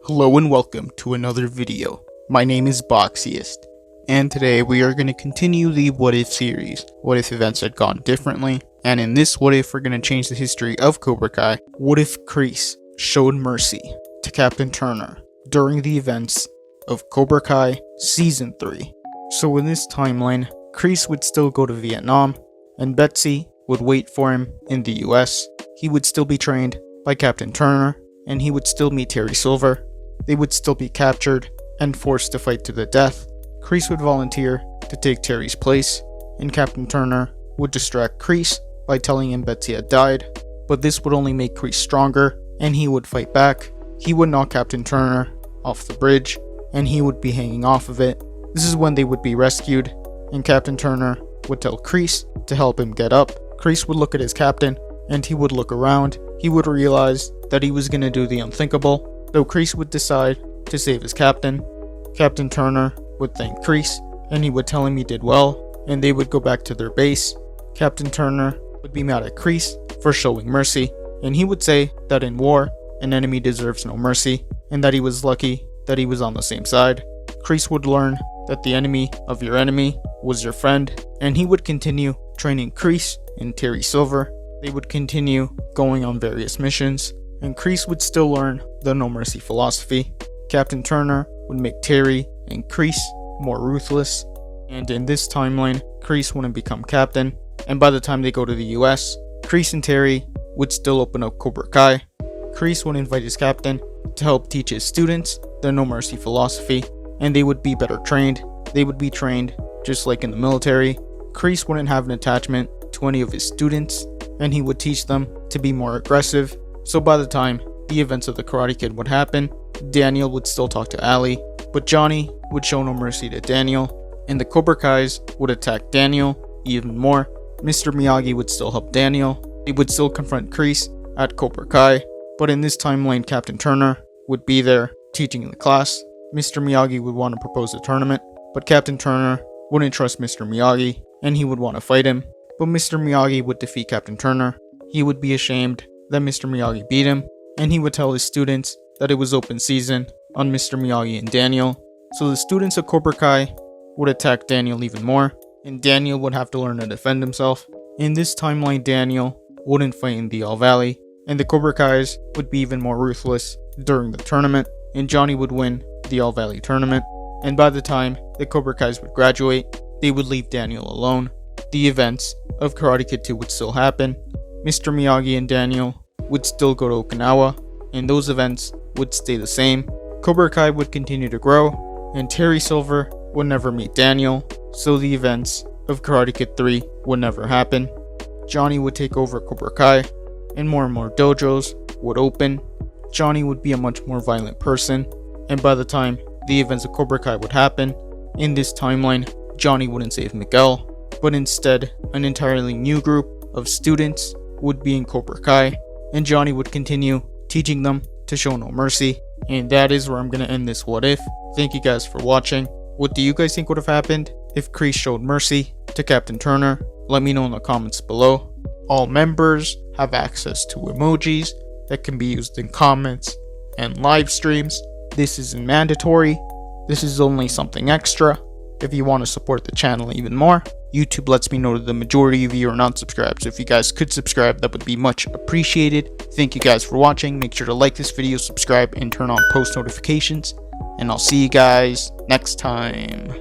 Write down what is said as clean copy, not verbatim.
Hello and welcome to another video. My name is Boxiest, and today we are going to continue the What If series. What if events had gone differently? And in this What If, we're going to change the history of Cobra Kai. What if Kreese showed mercy to Captain Turner during the events of Cobra Kai Season 3? So in this timeline, Kreese would still go to Vietnam, and Betsy would wait for him in the US. He would still be trained by Captain Turner, and he would still meet Terry Silver. They would still be captured and forced to fight to the death. Kreese would volunteer to take Terry's place, and Captain Turner would distract Kreese by telling him Betsy had died, but this would only make Kreese stronger, and he would fight back. He would knock Captain Turner off the bridge, and he would be hanging off of it. This is when they would be rescued, and Captain Turner would tell Kreese to help him get up. Kreese would look at his captain, and he would look around. He would realize that he was going to do the unthinkable. Though Kreese would decide to save his captain, Captain Turner would thank Kreese, and he would tell him he did well, and they would go back to their base. Captain Turner would be mad at Kreese for showing mercy, and he would say that in war, an enemy deserves no mercy, and that he was lucky that he was on the same side. Kreese would learn that the enemy of your enemy was your friend, and he would continue training Kreese and Terry Silver. They would continue going on various missions, and Kreese would still learn the no mercy philosophy. Captain Turner would make Terry and Kreese more ruthless, and in this timeline, Kreese wouldn't become captain, and by the time they go to the US, Kreese and Terry would still open up Cobra Kai. Kreese would invite his captain to help teach his students the no mercy philosophy, and they would be better trained. They would be trained just like in the military. Kreese wouldn't have an attachment to any of his students, and he would teach them to be more aggressive. So by the time the events of the Karate Kid would happen, Daniel would still talk to Ali, but Johnny would show no mercy to Daniel, and the Cobra Kais would attack Daniel even more. Mr. Miyagi would still help Daniel. They would still confront Kreese at Cobra Kai, but in this timeline, Captain Turner would be there teaching the class. Mr. Miyagi would want to propose a tournament, but Captain Turner wouldn't trust Mr. Miyagi, and he would want to fight him, but Mr. Miyagi would defeat Captain Turner. He would be ashamed that Mr. Miyagi beat him, and he would tell his students that it was open season on Mr. Miyagi and Daniel. So the students of Cobra Kai would attack Daniel even more, and Daniel would have to learn to defend himself. In this timeline, Daniel wouldn't fight in the All Valley, and the Cobra Kais would be even more ruthless during the tournament, and Johnny would win the All Valley tournament. And by the time the Cobra Kais would graduate, they would leave Daniel alone. The events of Karate Kid 2 would still happen. Mr. Miyagi and Daniel would still go to Okinawa, and those events would stay the same. Cobra Kai would continue to grow, and Terry Silver would never meet Daniel, so the events of Karate Kid 3 would never happen. Johnny would take over Cobra Kai, and more dojos would open. Johnny would be a much more violent person, and by the time the events of Cobra Kai would happen, in this timeline, Johnny wouldn't save Miguel, but instead, an entirely new group of students would be in Cobra Kai, and Johnny would continue teaching them to show no mercy. And that is where I'm going to end this What If. Thank you guys for watching. What do you guys think would have happened if Kreese showed mercy to Captain Turner? Let me know in the comments below. All members have access to emojis that can be used in comments and live streams. This isn't mandatory. This is only something extra. If you want to support the channel even more, YouTube lets me know that the majority of you are not subscribed, so if you guys could subscribe, that would be much appreciated. Thank you guys for watching. Make sure to like this video, subscribe, and turn on post notifications, and I'll see you guys next time.